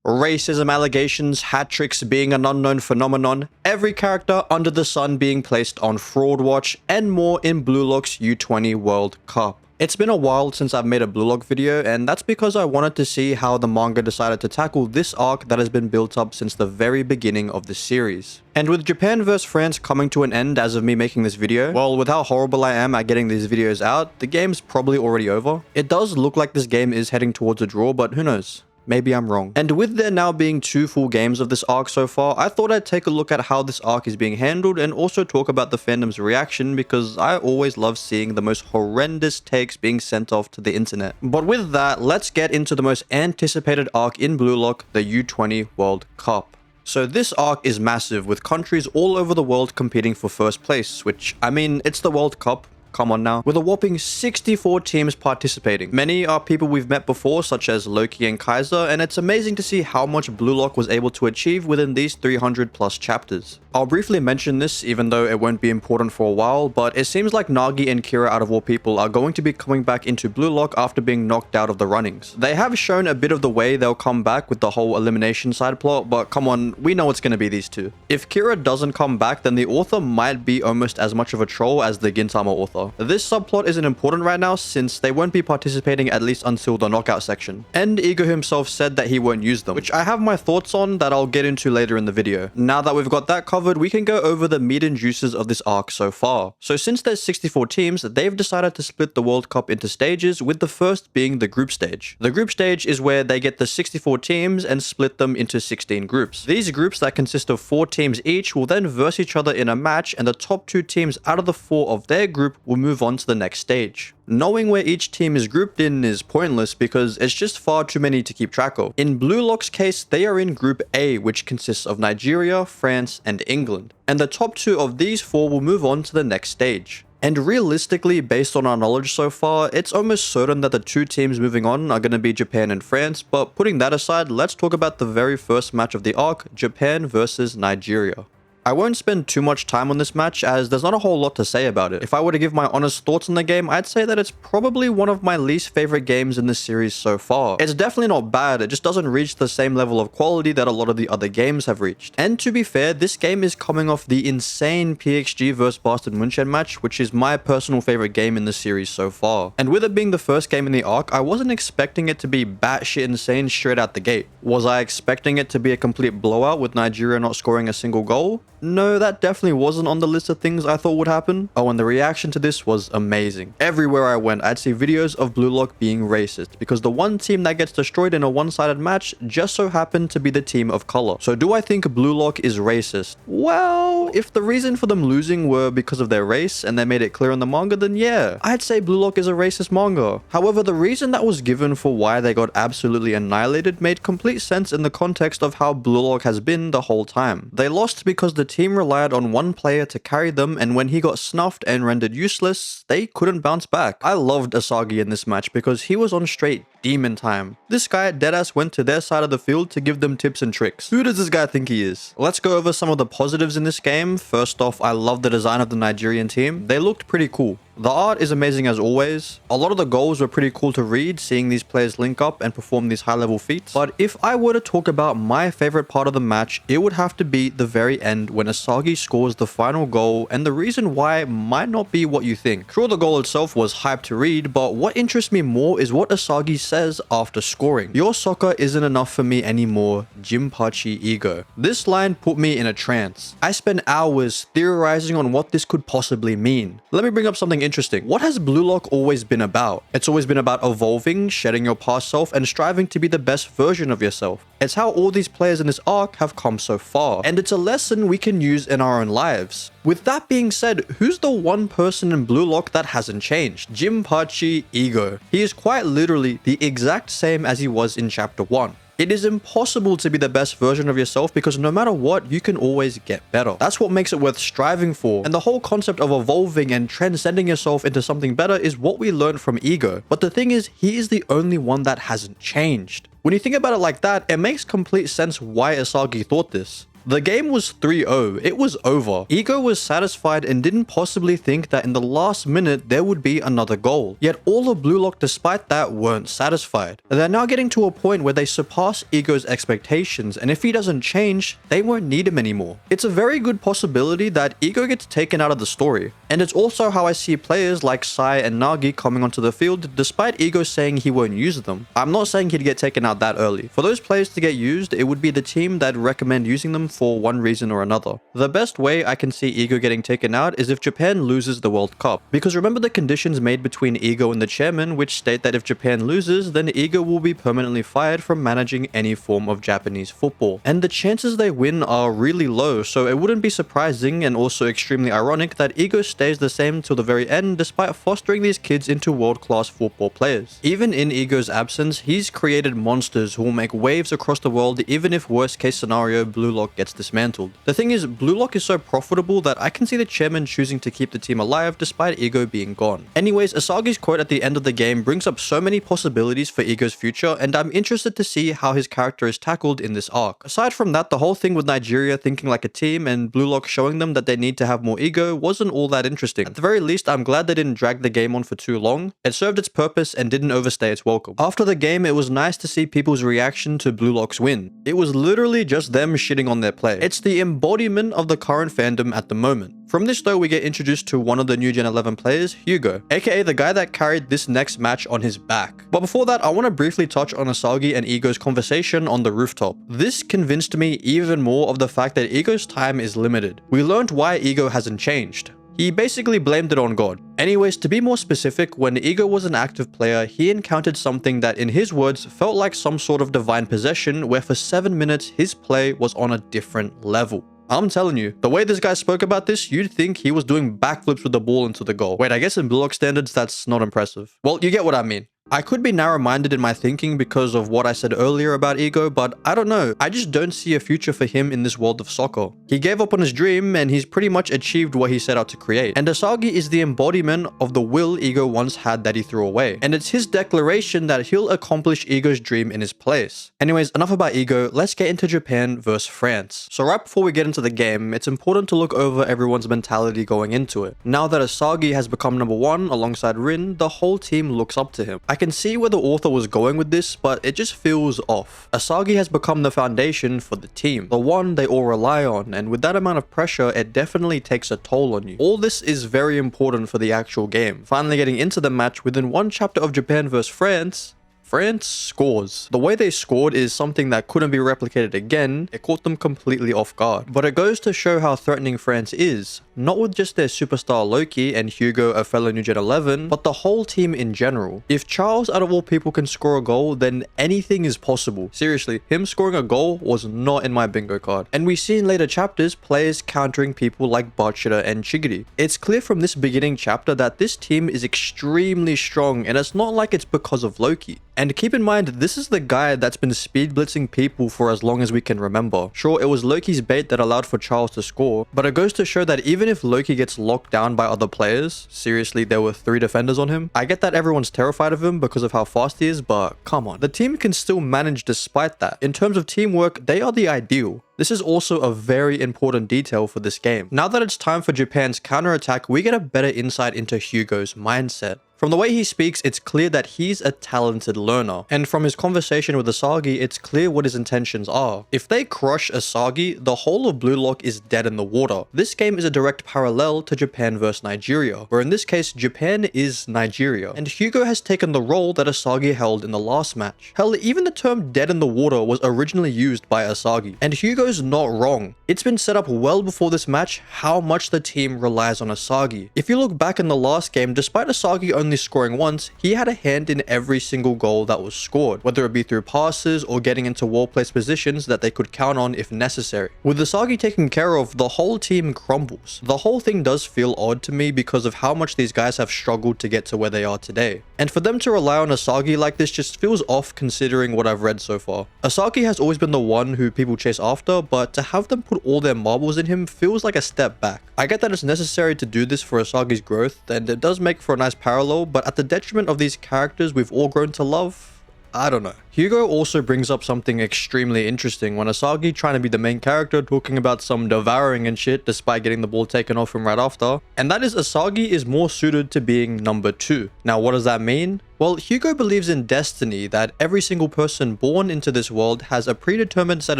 Racism allegations, hat tricks being an unknown phenomenon, every character under the sun being placed on fraud watch, and more in Blue Lock's U20 World Cup. It's been a while since I've made a Blue Lock video, and that's because I wanted to see how the manga decided to tackle this arc that has been built up since the very beginning of the series. And with Japan vs France coming to an end as of me making this video, well, with how horrible I am at getting these videos out, the game's probably already over. It does look like this game is heading towards a draw, but who knows? Maybe I'm wrong. And with there now being 2 full games of this arc so far, I thought I'd take a look at how this arc is being handled and also talk about the fandom's reaction, because I always love seeing the most horrendous takes being sent off to the internet. But with that, let's get into the most anticipated arc in Blue Lock, the U20 World Cup. So this arc is massive, with countries all over the world competing for first place, which, I mean, it's the World Cup. Come on now. With a whopping 64 teams participating. Many are people we've met before, such as Loki and Kaiser, and it's amazing to see how much Blue Lock was able to achieve within these 300 plus chapters. I'll briefly mention this, even though it won't be important for a while, but it seems like Nagi and Kira, out of all people, are going to be coming back into Blue Lock after being knocked out of the runnings. They have shown a bit of the way they'll come back with the whole elimination side plot, but come on, we know it's going to be these two. If Kira doesn't come back, then the author might be almost as much of a troll as the Gintama author. This subplot isn't important right now since they won't be participating at least until the knockout section. And Hugo himself said that he won't use them, which I have my thoughts on that I'll get into later in the video. Now that we've got that covered, we can go over the meat and juices of this arc so far. So since there's 64 teams, they've decided to split the World Cup into stages, with the first being the group stage. The group stage is where they get the 64 teams and split them into 16 groups. These groups that consist of 4 teams each will then verse each other in a match, and the top 2 teams out of the 4 of their group will move on to the next stage. Knowing where each team is grouped in is pointless because it's just far too many to keep track of. In Blue Lock's case, they are in Group A, which consists of Nigeria, France, and England. And the top 2 of these 4 will move on to the next stage. And realistically, based on our knowledge so far, it's almost certain that the 2 teams moving on are going to be Japan and France, but putting that aside, let's talk about the very first match of the arc, Japan versus Nigeria. I won't spend too much time on this match as there's not a whole lot to say about it. If I were to give my honest thoughts on the game, I'd say that it's probably one of my least favorite games in the series so far. It's definitely not bad, it just doesn't reach the same level of quality that a lot of the other games have reached. And to be fair, this game is coming off the insane PXG vs Bastard Munchen match, which is my personal favorite game in the series so far. And with it being the first game in the arc, I wasn't expecting it to be batshit insane straight out the gate. Was I expecting it to be a complete blowout with Nigeria not scoring a single goal? No, that definitely wasn't on the list of things I thought would happen. Oh, and the reaction to this was amazing. Everywhere I went, I'd see videos of Blue Lock being racist, because the one team that gets destroyed in a one-sided match just so happened to be the team of color. So do I think Blue Lock is racist? Well, if the reason for them losing were because of their race and they made it clear in the manga, then yeah, I'd say Blue Lock is a racist manga. However, the reason that was given for why they got absolutely annihilated made complete sense in the context of how Blue Lock has been the whole time. They lost because the team relied on one player to carry them, and when he got snuffed and rendered useless, they couldn't bounce back. I loved Asagi in this match because he was on straight demon time. This guy deadass went to their side of the field to give them tips and tricks. Who does this guy think he is? Let's go over some of the positives in this game. First off, I love the design of the Nigerian team. They looked pretty cool. The art is amazing as always. A lot of the goals were pretty cool to read, seeing these players link up and perform these high-level feats. But if I were to talk about my favorite part of the match, it would have to be the very end when Asagi scores the final goal, and the reason why might not be what you think. Sure, the goal itself was hype to read, but what interests me more is what Asagi says after scoring. "Your soccer isn't enough for me anymore, Jinpachi ego." This line put me in a trance. I spent hours theorizing on what this could possibly mean. Let me bring up something interesting. What has Blue Lock always been about? It's always been about evolving, shedding your past self, and striving to be the best version of yourself. It's how all these players in this arc have come so far, and it's a lesson we can use in our own lives. With that being said, who's the one person in Blue Lock that hasn't changed? Jinpachi Ego. He is quite literally the exact same as he was in chapter 1. It is impossible to be the best version of yourself because no matter what, you can always get better. That's what makes it worth striving for. And the whole concept of evolving and transcending yourself into something better is what we learned from Ego. But the thing is, he is the only one that hasn't changed. When you think about it like that, it makes complete sense why Asagi thought this. The game was 3-0, it was over. Ego was satisfied and didn't possibly think that in the last minute there would be another goal. Yet all of Blue Lock despite that weren't satisfied. They're now getting to a point where they surpass Ego's expectations, and if he doesn't change, they won't need him anymore. It's a very good possibility that Ego gets taken out of the story. And it's also how I see players like Sai and Nagi coming onto the field despite Ego saying he won't use them. I'm not saying he'd get taken out that early. For those players to get used, it would be the team that'd recommend using them for one reason or another. The best way I can see Ego getting taken out is if Japan loses the World Cup. Because remember the conditions made between Ego and the chairman, which state that if Japan loses, then Ego will be permanently fired from managing any form of Japanese football. And the chances they win are really low, so it wouldn't be surprising and also extremely ironic that Ego stays the same till the very end despite fostering these kids into world-class football players. Even in Ego's absence, he's created monsters who will make waves across the world even if worst case scenario Blue Lock gets dismantled. The thing is, Blue Lock is so profitable that I can see the chairman choosing to keep the team alive despite Ego being gone. Anyways, Asagi's quote at the end of the game brings up so many possibilities for Ego's future, and I'm interested to see how his character is tackled in this arc. Aside from that, the whole thing with Nigeria thinking like a team and Blue Lock showing them that they need to have more ego wasn't all that interesting. At the very least, I'm glad they didn't drag the game on for too long. It served its purpose and didn't overstay its welcome. After the game, it was nice to see people's reaction to Blue Lock's win. It was literally just them shitting on their play. It's the embodiment of the current fandom at the moment. From this though, we get introduced to one of the new Gen 11 players, Hugo, aka the guy that carried this next match on his back. But before that, I want to briefly touch on Asagi and Ego's conversation on the rooftop. This convinced me even more of the fact that Ego's time is limited. We learned why Ego hasn't changed. He basically blamed it on God. Anyways, to be more specific, when Ego was an active player, he encountered something that in his words felt like some sort of divine possession where for 7 minutes his play was on a different level. I'm telling you, the way this guy spoke about this, you'd think he was doing backflips with the ball into the goal. Wait, I guess in Blue Lock standards, that's not impressive. Well, you get what I mean. I could be narrow-minded in my thinking because of what I said earlier about Ego, but I don't know. I just don't see a future for him in this world of soccer. He gave up on his dream and he's pretty much achieved what he set out to create. And Asagi is the embodiment of the will Ego once had that he threw away. And it's his declaration that he'll accomplish Ego's dream in his place. Anyways, enough about Ego. Let's get into Japan versus France. So right before we get into the game, it's important to look over everyone's mentality going into it. Now that Asagi has become number one alongside Rin, the whole team looks up to him. I can see where the author was going with this, but it just feels off. Asagi has become the foundation for the team, the one they all rely on, and with that amount of pressure, it definitely takes a toll on you. All this is very important for the actual game. Finally getting into the match within one chapter of Japan vs France, France scores. The way they scored is something that couldn't be replicated again. It caught them completely off guard. But it goes to show how threatening France is. Not with just their superstar Loki and Hugo, a fellow New Gen 11, but the whole team in general. If Charles, out of all people, can score a goal, then anything is possible. Seriously, him scoring a goal was not in my bingo card. And we see in later chapters players countering people like Bachira and Chigiri. It's clear from this beginning chapter that this team is extremely strong, and it's not like it's because of Loki. And keep in mind, this is the guy that's been speed blitzing people for as long as we can remember. Sure, it was Loki's bait that allowed for Charles to score, but it goes to show that even if Loki gets locked down by other players, seriously, there were 3 defenders on him. I get that everyone's terrified of him because of how fast he is, but come on. The team can still manage despite that. In terms of teamwork, they are the ideal. This is also a very important detail for this game. Now that it's time for Japan's counterattack, we get a better insight into Hugo's mindset. From the way he speaks, it's clear that he's a talented learner. And from his conversation with Asagi, it's clear what his intentions are. If they crush Asagi, the whole of Blue Lock is dead in the water. This game is a direct parallel to Japan vs Nigeria, where in this case, Japan is Nigeria. And Hugo has taken the role that Asagi held in the last match. Hell, even the term dead in the water was originally used by Asagi. And Hugo's not wrong. It's been set up well before this match how much the team relies on Asagi. If you look back in the last game, despite Asagi only scoring once, he had a hand in every single goal that was scored, whether it be through passes or getting into well-placed positions that they could count on if necessary. With Asagi taken care of, the whole team crumbles. The whole thing does feel odd to me because of how much these guys have struggled to get to where they are today. And for them to rely on Asagi like this just feels off considering what I've read so far. Asagi has always been the one who people chase after, but to have them put all their marbles in him feels like a step back. I get that it's necessary to do this for Asagi's growth, and it does make for a nice parallel, but at the detriment of these characters we've all grown to love, I don't know. Hugo also brings up something extremely interesting when Asagi, trying to be the main character, talking about some devouring and shit despite getting the ball taken off him right after. And that is, Asagi is more suited to being number 2. Now what does that mean? Well, Hugo believes in destiny, that every single person born into this world has a predetermined set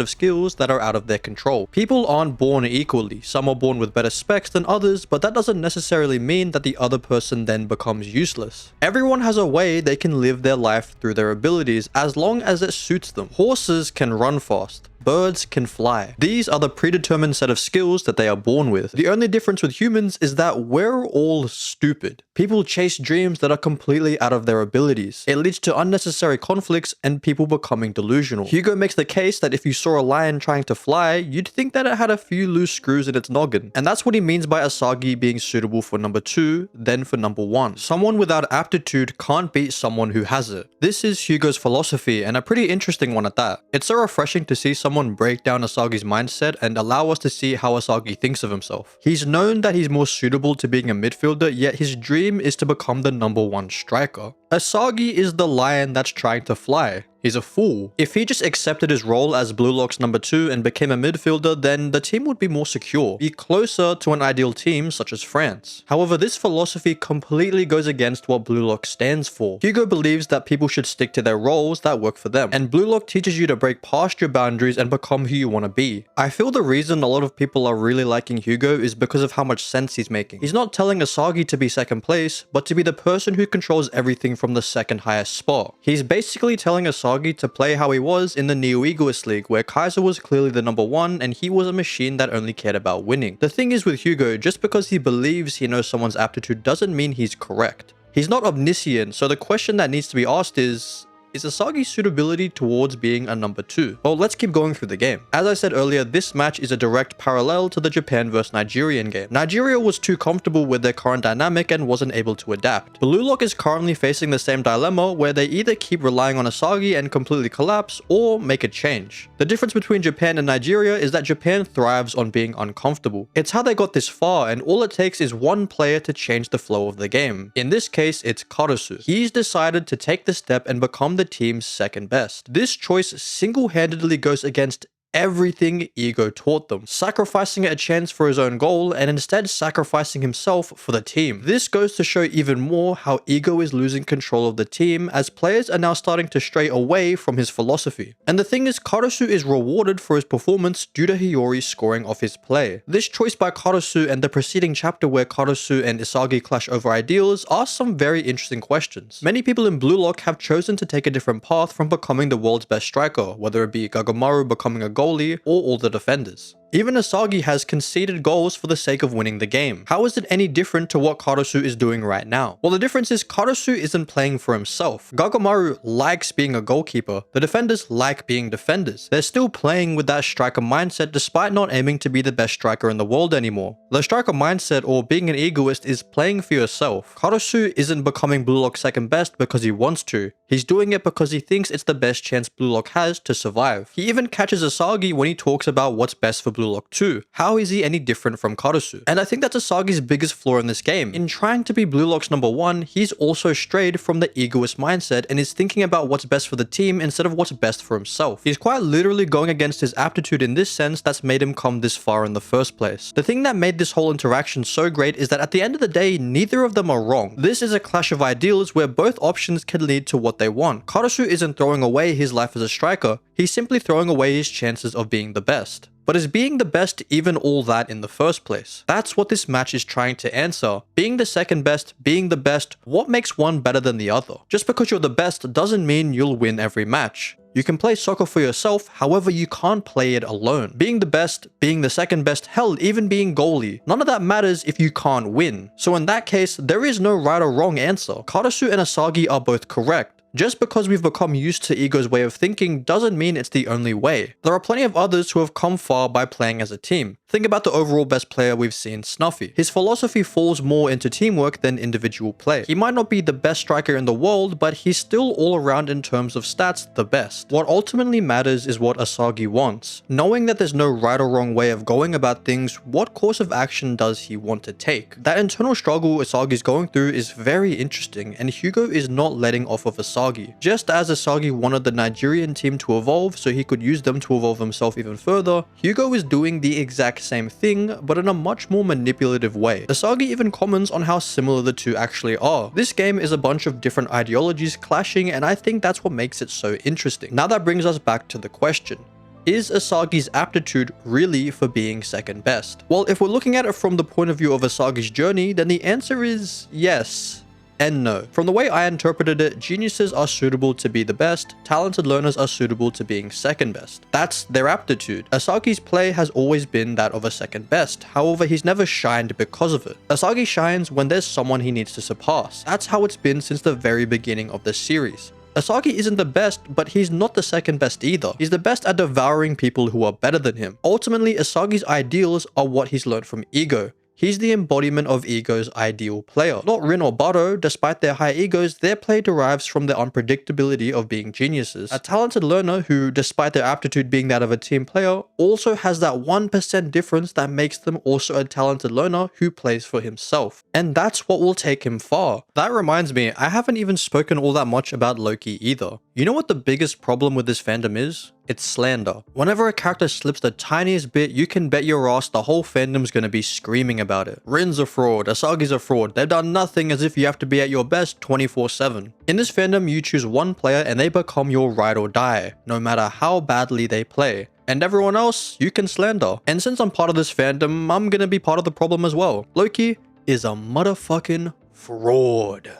of skills that are out of their control. People aren't born equally. Some are born with better specs than others, but that doesn't necessarily mean that the other person then becomes useless. Everyone has a way they can live their life through their abilities as long as it suits them. Horses can run fast. Birds can fly. These are the predetermined set of skills that they are born with. The only difference with humans is that we're all stupid. People chase dreams that are completely out of their abilities. It leads to unnecessary conflicts and people becoming delusional. Hugo makes the case that if you saw a lion trying to fly, you'd think that it had a few loose screws in its noggin. And that's what he means by Asagi being suitable for number 2, then for number 1. Someone without aptitude can't beat someone who has it. This is Hugo's philosophy, and a pretty interesting one at that. It's so refreshing to see someone break down Asagi's mindset and allow us to see how Asagi thinks of himself. He's known that he's more suitable to being a midfielder, yet his dream is to become the number 1 striker. Asagi is the lion that's trying to fly. He's a fool. If he just accepted his role as Blue Lock's number 2 and became a midfielder, then the team would be more secure, be closer to an ideal team such as France. However, this philosophy completely goes against what Blue Lock stands for. Hugo believes that people should stick to their roles that work for them, and Blue Lock teaches you to break past your boundaries and become who you want to be. I feel the reason a lot of people are really liking Hugo is because of how much sense he's making. He's not telling Asagi to be second place, but to be the person who controls everything from the second highest spot. He's basically telling Asagi to play how he was in the Neo-Egoist League, where Kaiser was clearly the number 1 and he was a machine that only cared about winning. The thing is with Hugo, just because he believes he knows someone's aptitude doesn't mean he's correct. He's not omniscient, so the question that needs to be asked is Asagi's suitability towards being a number 2? Well, let's keep going through the game. As I said earlier, this match is a direct parallel to the Japan vs Nigerian game. Nigeria was too comfortable with their current dynamic and wasn't able to adapt. Blue Lock is currently facing the same dilemma where they either keep relying on Asagi and completely collapse or make a change. The difference between Japan and Nigeria is that Japan thrives on being uncomfortable. It's how they got this far, and all it takes is one player to change the flow of the game. In this case, it's Karasu. He's decided to take the step and become the team's second best. This choice single-handedly goes against everything Ego taught them, sacrificing a chance for his own goal and instead sacrificing himself for the team. This goes to show even more how Ego is losing control of the team, as players are now starting to stray away from his philosophy. And the thing is, Karasu is rewarded for his performance due to Hiyori scoring off his play. This choice by Karasu and the preceding chapter where Karasu and Isagi clash over ideals ask some very interesting questions. Many people in Blue Lock have chosen to take a different path from becoming the world's best striker, whether it be Gagamaru becoming a goalie or all the defenders. Even Asagi has conceded goals for the sake of winning the game. How is it any different to what Karasu is doing right now? Well, the difference is Karasu isn't playing for himself. Gagamaru likes being a goalkeeper. The defenders like being defenders. They're still playing with that striker mindset despite not aiming to be the best striker in the world anymore. The striker mindset, or being an egoist, is playing for yourself. Karasu isn't becoming Blue Lock second best because he wants to. He's doing it because he thinks it's the best chance Blue Lock has to survive. He even catches Asagi when he talks about what's best for Blue Lock too. How is he any different from Karasu? And I think that's Asagi's biggest flaw in this game. In trying to be Blue Lock's number 1, he's also strayed from the egoist mindset and is thinking about what's best for the team instead of what's best for himself. He's quite literally going against his aptitude in this sense that's made him come this far in the first place. The thing that made this whole interaction so great is that at the end of the day, neither of them are wrong. This is a clash of ideals where both options can lead to what they want. Karasu isn't throwing away his life as a striker, he's simply throwing away his chances of being the best. But is being the best even all that in the first place? That's what this match is trying to answer. Being the second best, being the best, what makes one better than the other? Just because you're the best doesn't mean you'll win every match. You can play soccer for yourself, however you can't play it alone. Being the best, being the second best, hell, even being goalie, none of that matters if you can't win. So in that case, there is no right or wrong answer. Karasu and Asagi are both correct. Just because we've become used to Ego's way of thinking doesn't mean it's the only way. There are plenty of others who have come far by playing as a team. Think about the overall best player we've seen, Snuffy. His philosophy falls more into teamwork than individual play. He might not be the best striker in the world, but he's still all around in terms of stats the best. What ultimately matters is what Asagi wants. Knowing that there's no right or wrong way of going about things, what course of action does he want to take? That internal struggle Asagi's going through is very interesting, and Hugo is not letting off of Asagi. Asagi. Just as Asagi wanted the Nigerian team to evolve so he could use them to evolve himself even further, Hugo is doing the exact same thing, but in a much more manipulative way. Asagi even comments on how similar the two actually are. This game is a bunch of different ideologies clashing, and I think that's what makes it so interesting. Now that brings us back to the question. Is Asagi's aptitude really for being second best? Well, if we're looking at it from the point of view of Asagi's journey, then the answer is yes and no. From the way I interpreted it, geniuses are suitable to be the best, talented learners are suitable to being second best. That's their aptitude. Asagi's play has always been that of a second best, however he's never shined because of it. Asagi shines when there's someone he needs to surpass. That's how it's been since the very beginning of the series. Asagi isn't the best, but he's not the second best either. He's the best at devouring people who are better than him. Ultimately, Asagi's ideals are what he's learned from Ego. He's the embodiment of Ego's ideal player. Not Rin or Bado, despite their high egos, their play derives from the unpredictability of being geniuses. A talented learner who, despite their aptitude being that of a team player, also has that 1% difference that makes them also a talented learner who plays for himself. And that's what will take him far. That reminds me, I haven't even spoken all that much about Loki either. You know what the biggest problem with this fandom is? It's slander. Whenever a character slips the tiniest bit, you can bet your ass the whole fandom's gonna be screaming about it. Rin's a fraud, Asagi's a fraud, they've done nothing, as if you have to be at your best 24/7. In this fandom, you choose one player and they become your ride or die, no matter how badly they play. And everyone else, you can slander. And since I'm part of this fandom, I'm gonna be part of the problem as well. Loki is a motherfucking fraud.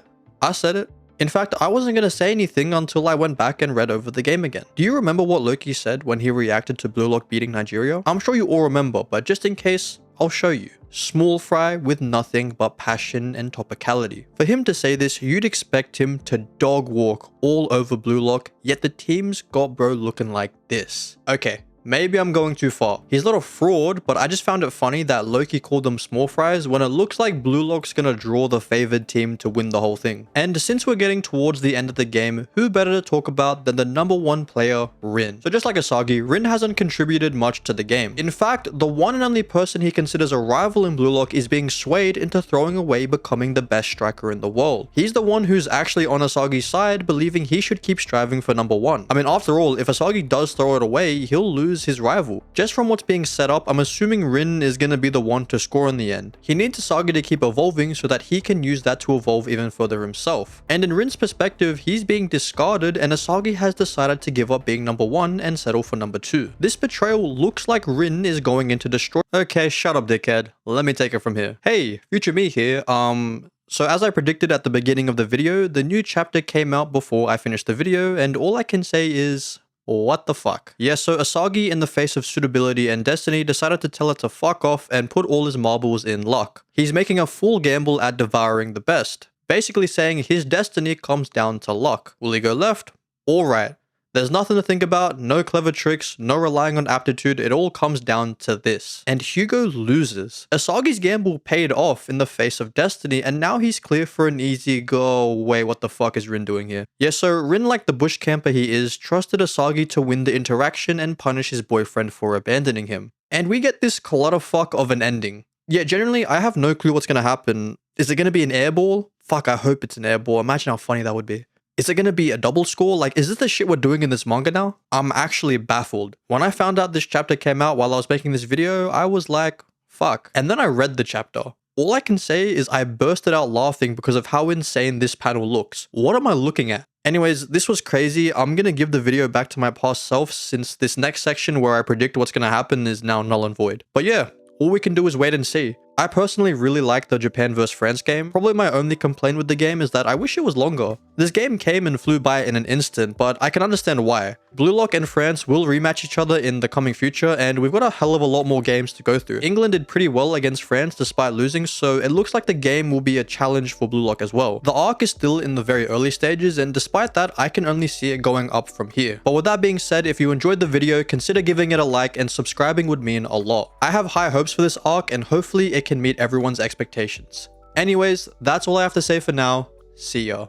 I said it. In fact, I wasn't going to say anything until I went back and read over the game again. Do you remember what Loki said when he reacted to Blue Lock beating Nigeria? I'm sure you all remember, but just in case, I'll show you. Small fry with nothing but passion and topicality. For him to say this, you'd expect him to dog walk all over Blue Lock, yet the team's got bro looking like this. Okay. Maybe I'm going too far. He's not a fraud, but I just found it funny that Loki called them small fries when it looks like Blue Lock's gonna draw the favored team to win the whole thing. And since we're getting towards the end of the game, who better to talk about than the #1 player, Rin. So just like Asagi, Rin hasn't contributed much to the game. In fact, the one and only person he considers a rival in Blue Lock is being swayed into throwing away becoming the best striker in the world. He's the one who's actually on Asagi's side, believing he should keep striving for #1. I mean, after all, if Asagi does throw it away, he'll lose his rival. Just from what's being set up, I'm assuming Rin is going to be the one to score in the end. He needs Asagi to keep evolving so that he can use that to evolve even further himself. And in Rin's perspective, he's being discarded and Asagi has decided to give up being #1 and settle for #2. This betrayal looks like Rin is going into destroy. Okay, shut up, dickhead. Let me take it from here. Hey, future me here. So as I predicted at the beginning of the video, the new chapter came out before I finished the video, and all I can say is, what the fuck? Yeah, so Asagi, in the face of suitability and destiny, decided to tell it to fuck off and put all his marbles in luck. He's making a full gamble at devouring the best, basically saying his destiny comes down to luck. Will he go left or right? There's nothing to think about, no clever tricks, no relying on aptitude, it all comes down to this. And Hugo loses. Asagi's gamble paid off in the face of destiny, and now he's clear for an easy go. Wait, what the fuck is Rin doing here? Yeah, so Rin, like the bush camper he is, trusted Asagi to win the interaction and punish his boyfriend for abandoning him. And we get this clutterfuck of an ending. Yeah, generally, I have no clue what's gonna happen. Is it gonna be an airball? Fuck, I hope it's an airball. Imagine how funny that would be. Is it going to be a double score? Like, is this the shit we're doing in this manga now? I'm actually baffled. When I found out this chapter came out while I was making this video, I was like, fuck. And then I read the chapter. All I can say is I bursted out laughing because of how insane this panel looks. What am I looking at? Anyways, this was crazy. I'm going to give the video back to my past self since this next section where I predict what's going to happen is now null and void. But yeah, all we can do is wait and see. I personally really like the Japan vs France game. Probably my only complaint with the game is that I wish it was longer. This game came and flew by in an instant, but I can understand why. Blue Lock and France will rematch each other in the coming future, and we've got a hell of a lot more games to go through. England did pretty well against France despite losing, so it looks like the game will be a challenge for Blue Lock as well. The arc is still in the very early stages, and despite that, I can only see it going up from here. But with that being said, if you enjoyed the video, consider giving it a like and subscribing would mean a lot. I have high hopes for this arc, and hopefully it can meet everyone's expectations. Anyways, that's all I have to say for now. See ya.